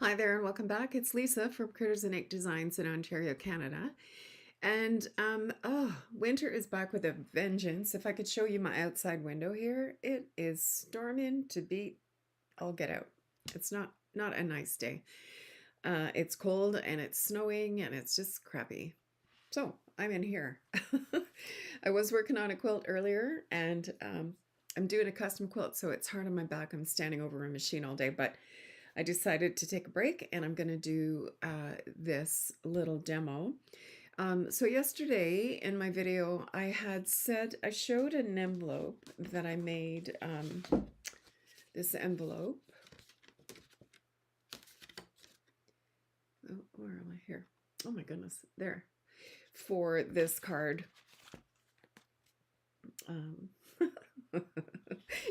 Hi there and welcome back. It's Lisa from Critters'n Designs in Ontario, Canada. And winter is back with a vengeance. If I could show you my outside window here, it is storming to beat all get out. It's not a nice day. It's cold and it's snowing and it's just crappy. So I'm in here. I was working on a quilt earlier and I'm doing a custom quilt, so it's hard on my back. I'm standing over a machine all day, but I decided to take a break and I'm going to do this little demo. So yesterday in my video, I showed an envelope that I made, this envelope. Oh, where am I here? Oh my goodness, there. For this card.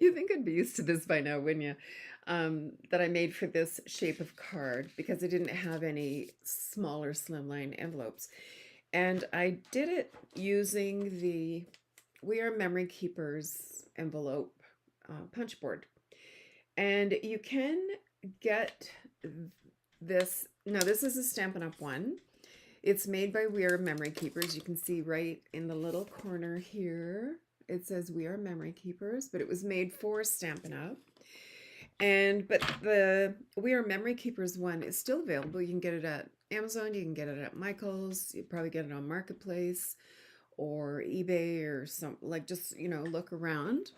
You think I'd be used to this by now, wouldn't you? That I made for this shape of card because I didn't have any smaller slimline envelopes. And I did it using the We Are Memory Keepers envelope punch board. And you can get this. Now, this is a Stampin' Up! One. It's made by We Are Memory Keepers. You can see right in the little corner here. It says We Are Memory Keepers, but it was made for Stampin' Up! But the We Are Memory Keepers one is still available. You can get it at Amazon, you can get it at Michael's, you probably get it on Marketplace or eBay or just, look around.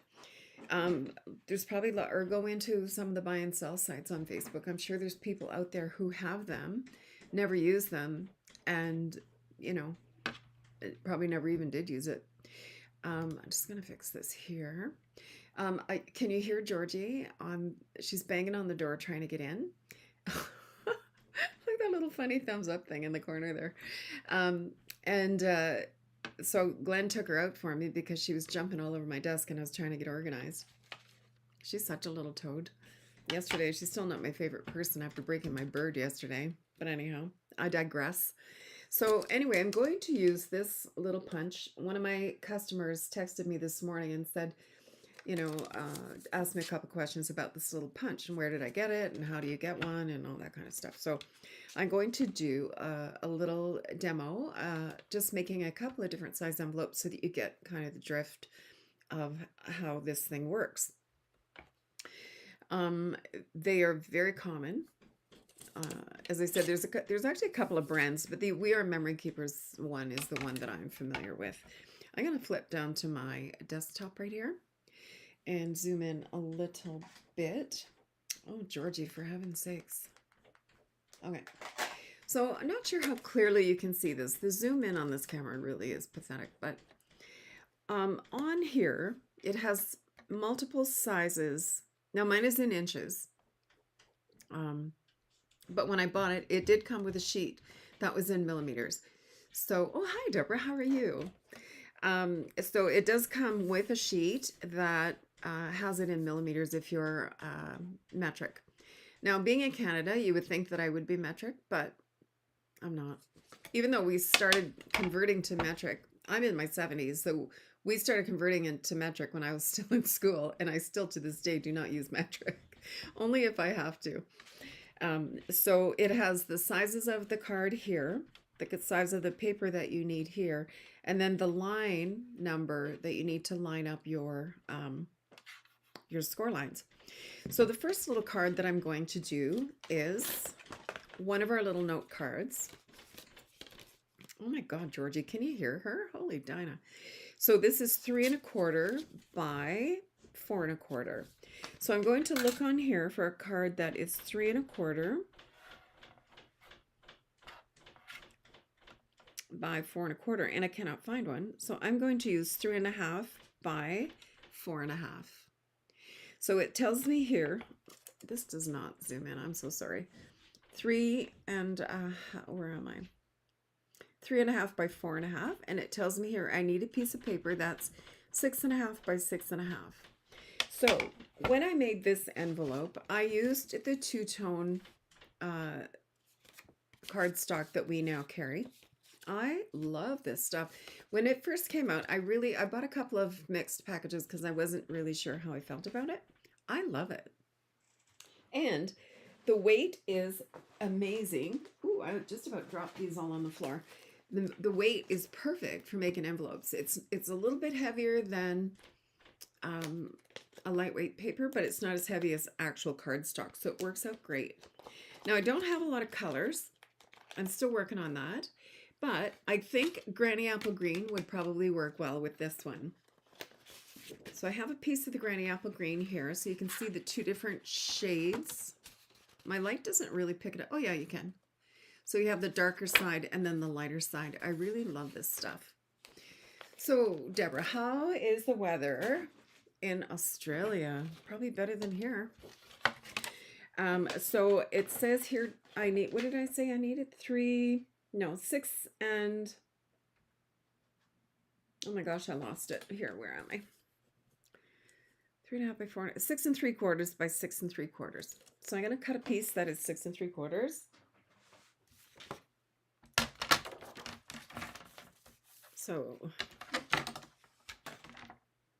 There's probably, or go into some of the buy and sell sites on Facebook. I'm sure there's people out there who have them, never use them, and, probably never even did use it. I'm just going to fix this here. Can you hear Georgie? She's banging on the door trying to get in. Like that little funny thumbs up thing in the corner there. So Glenn took her out for me because she was jumping all over my desk and I was trying to get organized. She's such a little toad. Yesterday, she's still not my favorite person after breaking my bird yesterday. But anyhow, I digress. So anyway, I'm going to use this little punch. One of my customers texted me this morning and said, asked me a couple questions about this little punch and where did I get it and how do you get one and all that kind of stuff. So I'm going to do a little demo, just making a couple of different size envelopes so that you get kind of the drift of how this thing works. They are very common. As I said, there's actually a couple of brands, but the We Are Memory Keepers one is the one that I'm familiar with. I'm going to flip down to my desktop right here and zoom in a little bit. Oh, Georgie, for heaven's sakes. Okay. So I'm not sure how clearly you can see this. The zoom in on this camera really is pathetic, but on here, it has multiple sizes. Now mine is in inches. But when I bought it, it did come with a sheet that was in millimeters. So, oh, hi, Deborah, how are you? So it does come with a sheet that has it in millimeters if you're metric. Now, being in Canada, you would think that I would be metric, but I'm not. Even though we started converting to metric, I'm in my 70s, so we started converting into metric when I was still in school, and I still to this day do not use metric, only if I have to. So it has the sizes of the card here, the size of the paper that you need here, and then the line number that you need to line up your score lines. So the first little card that I'm going to do is one of our little note cards. Oh my God, Georgie, can you hear her? Holy Dinah. So this is 3 1/4 by 4 1/4. So I'm going to look on here for a card that is 3 1/4 by 4 1/4, and I cannot find one. So I'm going to use 3 1/2 by 4 1/2. So it tells me here, this does not zoom in, I'm so sorry. 3 and, where am I? 3 1/2 by 4 1/2, and it tells me here I need a piece of paper that's 6 1/2 by 6 1/2. So when I made this envelope, I used the two-tone cardstock that we now carry. I love this stuff. When it first came out, I bought a couple of mixed packages because I wasn't really sure how I felt about it. I love it. And The weight is amazing. Ooh, I just about dropped these all on the floor. The weight is perfect for making envelopes. It's a little bit heavier than a lightweight paper, but it's not as heavy as actual cardstock, so it works out great. Now, I don't have a lot of colors. I'm still working on that, but I think Granny Apple Green would probably work well with this one. So I have a piece of the Granny Apple Green here, so you can see the two different shades. My light doesn't really pick it up. Oh yeah, you can. So you have the darker side and then the lighter side. I really love this stuff. So Deborah, how is the weather in Australia? Probably better than here. So it says here I need, what did I say? I needed 6 and, oh my gosh, I lost it. Here, where am I? 3.5 by 4, 6 3/4 by 6 3/4. So I'm going to cut a piece that is 6 3/4. So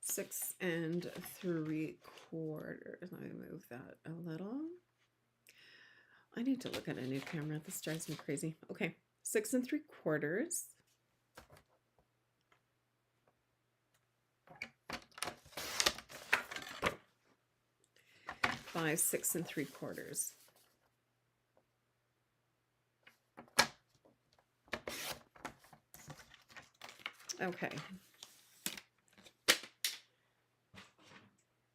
6 3/4. Let me move that a little. I need to look at a new camera. This drives me crazy. Okay, 6 3/4. By 6 3/4. Okay.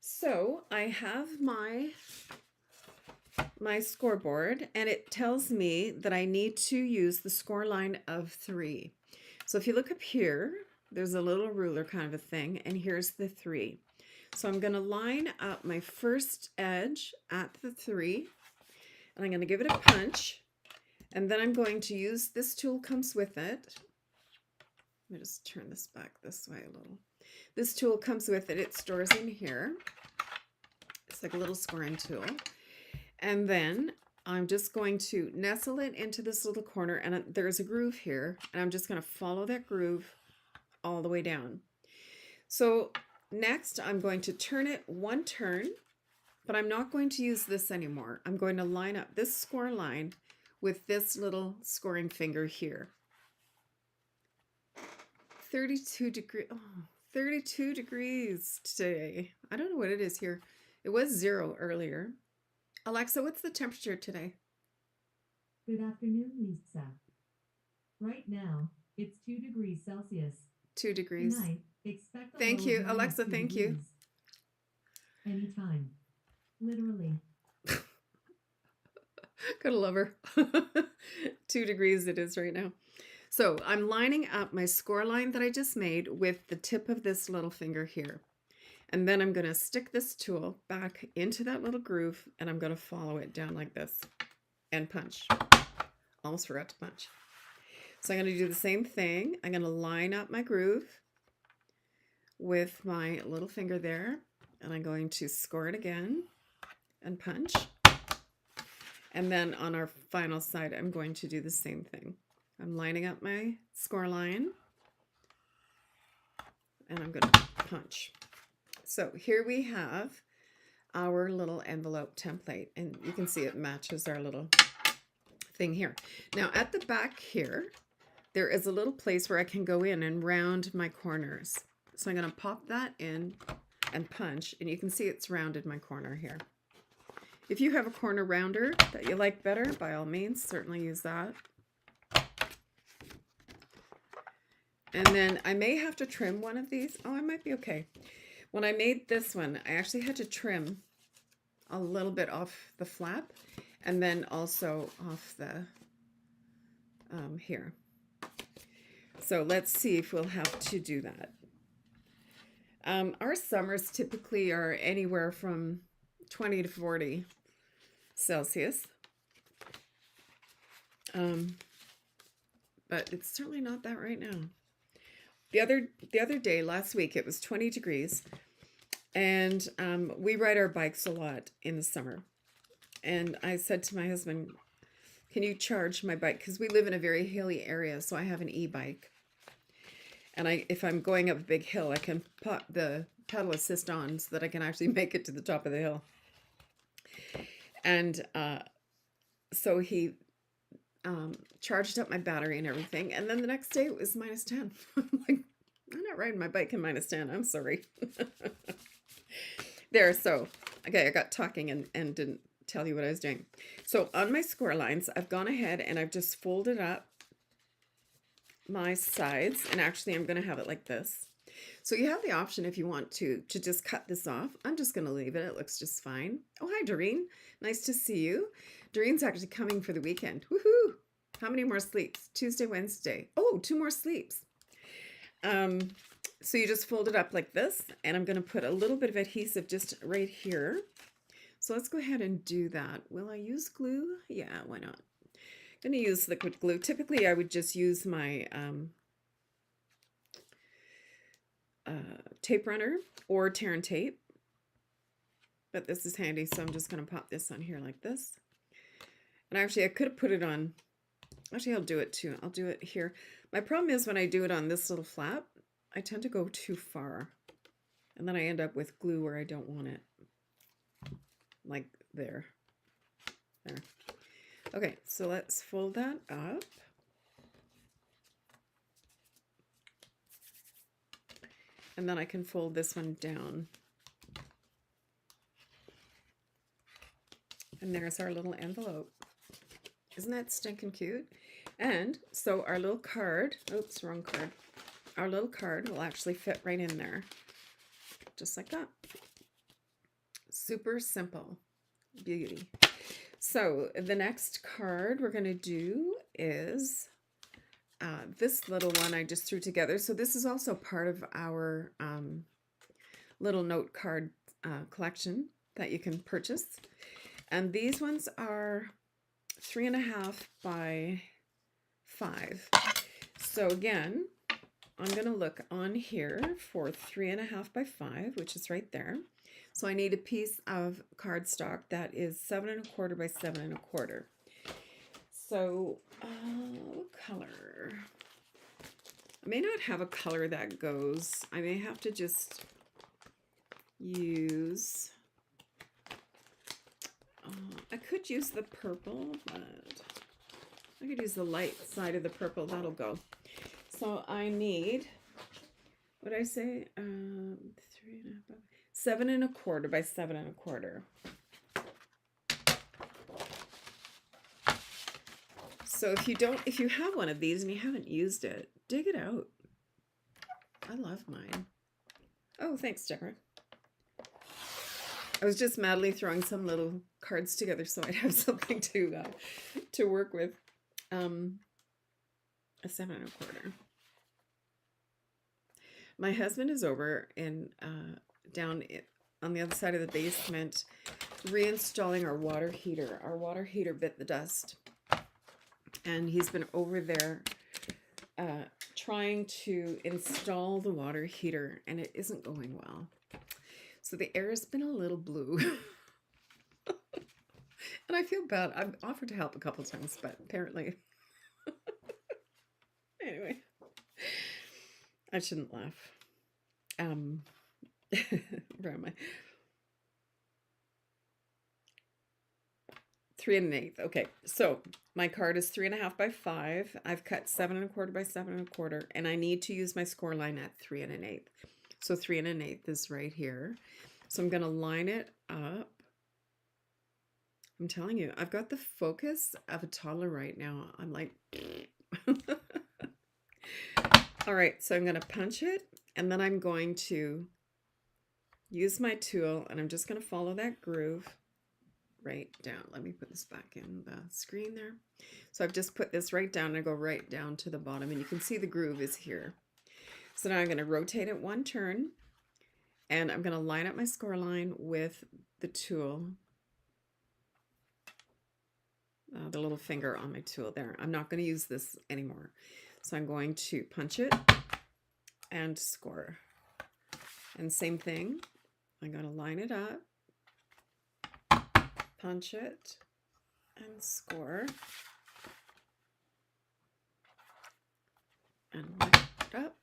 So I have my scoreboard, and it tells me that I need to use the score line of 3. So if you look up here, there's a little ruler kind of a thing, and here's the 3. So I'm going to line up my first edge at the 3, and I'm going to give it a punch, and then I'm going to use, this tool comes with it. Let me just turn this back this way a little. This tool comes with it. It stores in here. It's like a little scoring tool. And then I'm just going to nestle it into this little corner, and there's a groove here, and I'm just going to follow that groove all the way down. So next, I'm going to turn it one turn, but I'm not going to use this anymore. I'm going to line up this score line with this little scoring finger here. 32 degrees today. I don't know what it is here. It was 0 earlier. Alexa, what's the temperature today? Good afternoon, Lisa. Right now, it's 2 degrees Celsius. 2 degrees. Tonight, expect a Thank low you, of minus Alexa. 2 Thank degrees. you. Anytime. Literally. Gotta love her. 2 degrees it is right now. So I'm lining up my score line that I just made with the tip of this little finger here. And then I'm going to stick this tool back into that little groove, and I'm going to follow it down like this and punch. Almost forgot to punch. So I'm going to do the same thing. I'm going to line up my groove with my little finger there, and I'm going to score it again and punch. And then on our final side, I'm going to do the same thing. I'm lining up my score line, and I'm going to punch. So here we have our little envelope template, and you can see it matches our little thing here. Now at the back here, there is a little place where I can go in and round my corners. So I'm going to pop that in and punch, and you can see it's rounded my corner here. If you have a corner rounder that you like better, by all means, certainly use that. And then I may have to trim one of these. Oh, I might be okay. When I made this one, I actually had to trim a little bit off the flap, and then also off the here. So let's see if we'll have to do that. Our summers typically are anywhere from 20 to 40 Celsius. But it's certainly not that right now. The other day, last week, it was 20 degrees, and we ride our bikes a lot in the summer. And I said to my husband, can you charge my bike? Because we live in a very hilly area, so I have an e-bike. And if I'm going up a big hill, I can put the pedal assist on so that I can actually make it to the top of the hill. And So he charged up my battery and everything. And then the next day it was -10. I'm like, I'm not riding my bike in -10. I'm sorry. There, so, okay, I got talking and didn't tell you what I was doing. So on my score lines, I've gone ahead and I've just folded up my sides. And actually, I'm going to have it like this. So you have the option if you want to just cut this off. I'm just going to leave it. It looks just fine. Oh, hi, Doreen. Nice to see you. Doreen's actually coming for the weekend. Woohoo! How many more sleeps? Tuesday, Wednesday. Oh, 2 more sleeps. So you just fold it up like this, and I'm going to put a little bit of adhesive just right here. So let's go ahead and do that. Will I use glue? Yeah, why not? I'm going to use liquid glue. Typically, I would just use my tape runner or tear and tape, but this is handy, so I'm just going to pop this on here like this. And actually, I could have put it on. Actually, I'll do it too. I'll do it here. My problem is when I do it on this little flap, I tend to go too far. And then I end up with glue where I don't want it. Like there. There. Okay, so let's fold that up. And then I can fold this one down. And there's our little envelope. Isn't that stinking cute? And so our little card, oops, wrong card. Our little card will actually fit right in there. Just like that. Super simple. Beauty. So the next card we're going to do is this little one I just threw together. So this is also part of our little note card collection that you can purchase. And these ones are 3.5 by 5. So again, I'm going to look on here for 3.5 by 5, which is right there. So I need a piece of cardstock that is 7.25 by 7.25. So what color? I may not have a color that goes. I may have to just use. I could use the purple, but I could use the light side of the purple. That'll go. So I need, what did I say? 7.25 by 7.25. So if you have one of these and you haven't used it, dig it out. I love mine. Oh, thanks, Deborah. I was just madly throwing some little cards together so I'd have something to work with. A 7.25. My husband is over in down on the other side of the basement reinstalling our water heater. Our water heater bit the dust, and he's been over there trying to install the water heater, and it isn't going well. So the air has been a little blue. And I feel bad. I've offered to help a couple times, but apparently. Anyway, I shouldn't laugh. Where am I? 3.125. Okay, so my card is 3.5 by 5. I've cut 7.25 by 7.25, and I need to use my score line at 3.125. So 3.125 is right here. So I'm going to line it up. I'm telling you, I've got the focus of a toddler right now. I'm like, all right, so I'm going to punch it, and then I'm going to use my tool, and I'm just going to follow that groove right down. Let me put this back in the screen there. So I've just put this right down, and I go right down to the bottom, and you can see the groove is here. So now I'm going to rotate it one turn, and I'm going to line up my score line with the tool. The little finger on my tool there. I'm not going to use this anymore. So I'm going to punch it and score. And same thing, I'm going to line it up, punch it, and score. And line it up,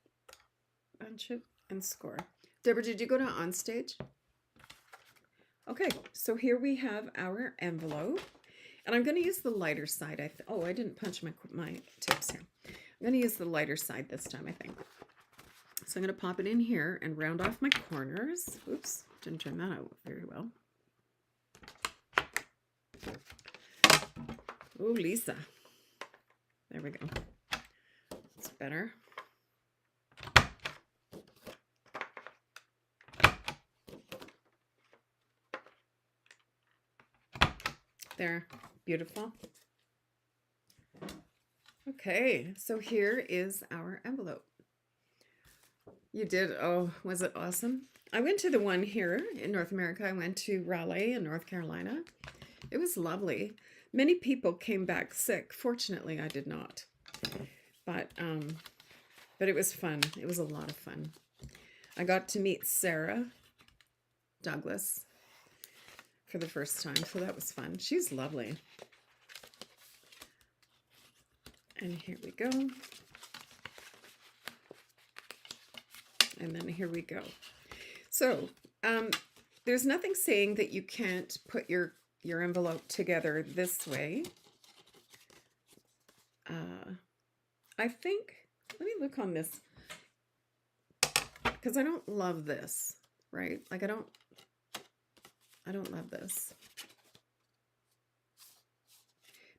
punch it, and score. Deborah, did you go to on stage? Okay, so here we have our envelope. And I'm going to use the lighter side. Oh, I didn't punch my tips here. I'm going to use the lighter side this time, I think. So I'm going to pop it in here and round off my corners. Oops, didn't turn that out very well. Oh, Lisa. There we go. It's better. There, beautiful. Okay, so here is our envelope. You did, oh, was it awesome? I went to the one here in North America. I went to Raleigh in North Carolina. It was lovely. Many people came back sick. Fortunately, I did not. But it was fun. It was a lot of fun. I got to meet Sarah Douglas for the first time, so that was fun. She's lovely. And here we go. And then here we go. So there's nothing saying that you can't put your envelope together this way. I think, let me look on this, because I don't love this, right? Like I don't love this.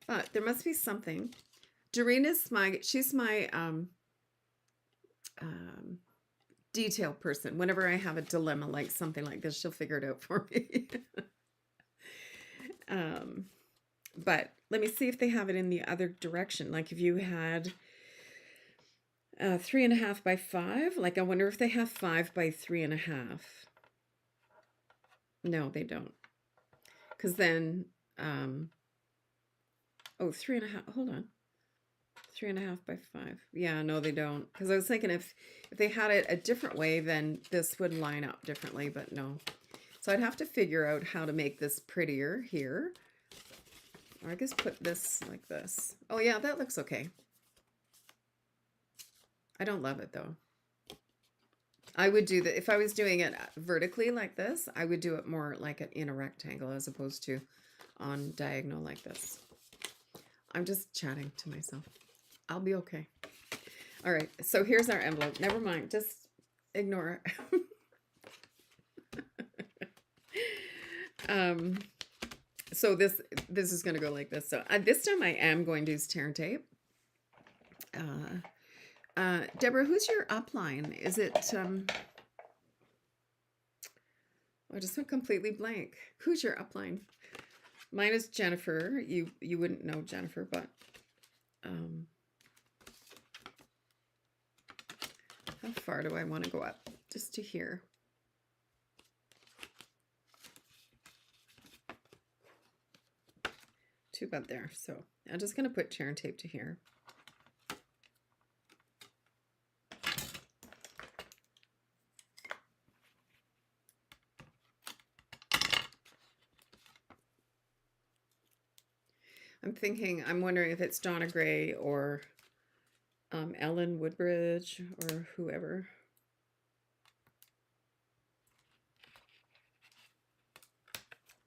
But there must be something. Doreen is she's my detail person. Whenever I have a dilemma like something like this, she'll figure it out for me. But let me see if they have it in the other direction. Like if you had 3.5 by 5, like I wonder if they have 5 by 3.5. No, they don't. Because then, oh, 3.5, hold on. 3.5 by 5. Yeah, no, they don't. Because I was thinking if they had it a different way, then this would line up differently, but no. So I'd have to figure out how to make this prettier here. Or I guess put this like this. Oh yeah, that looks okay. I don't love it though. I would do that if I was doing it vertically like this. I would do it more like in a rectangle as opposed to on diagonal like this. I'm just chatting to myself. I'll be okay. All right, so here's our envelope. Never mind, just ignore it. So this is going to go like this. So this time I am going to use tear and tape. Deborah, who's your upline? Is it, I just went completely blank. Who's your upline? Mine is Jennifer. You wouldn't know Jennifer, but, how far do I want to go up? Just to here. To about there. So I'm just going to put tear and tape to here. I'm wondering if it's Donna Gray or Ellen Woodbridge or whoever.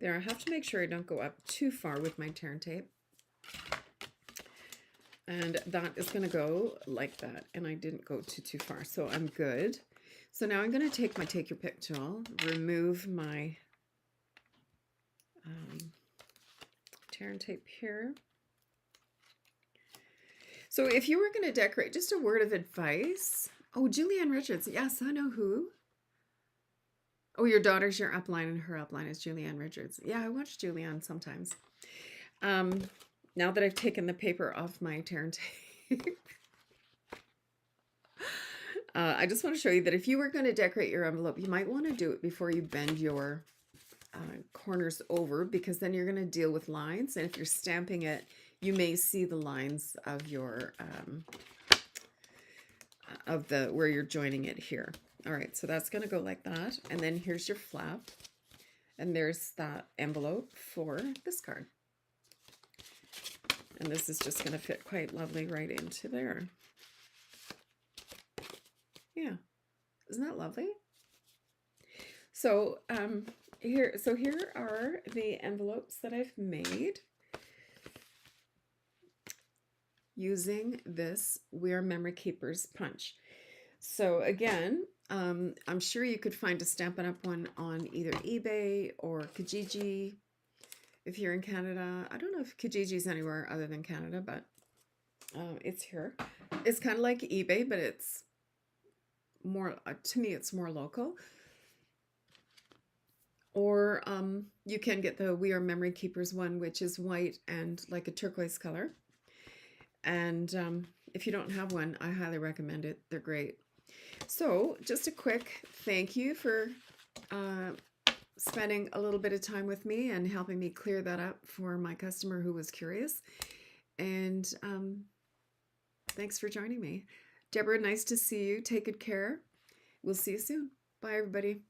There, I have to make sure I don't go up too far with my tear and tape. And that is going to go like that. And I didn't go too far, so I'm good. So now I'm going to take my Take Your Pick tool, remove my tear and tape here. So if you were going to decorate, just a word of advice. Oh, Julianne Richards. Yes, I know who. Oh, your daughter's your upline and her upline is Julianne Richards. Yeah, I watch Julianne sometimes. Now that I've taken the paper off my tear and tape, I just want to show you that if you were going to decorate your envelope, you might want to do it before you bend your corners over, because then you're going to deal with lines. And if you're stamping it, you may see the lines of your where you're joining it here. All right, so that's going to go like that. And then here's your flap. And there's that envelope for this card. And this is just going to fit quite lovely right into there. Yeah, isn't that lovely? So here are the envelopes that I've made. using this We Are Memory Keepers punch. So again, I'm sure you could find a Stampin' Up! One on either eBay or Kijiji if you're in Canada. I don't know if Kijiji's anywhere other than Canada, but it's here. It's kind of like eBay, but it's more, to me, it's more local. Or you can get the We Are Memory Keepers one, which is white and like a turquoise color. And if you don't have one, I highly recommend it. They're great. So just a quick thank you for spending a little bit of time with me and helping me clear that up for my customer who was curious. And thanks for joining me. Deborah, nice to see you. Take good care. We'll see you soon. Bye, everybody.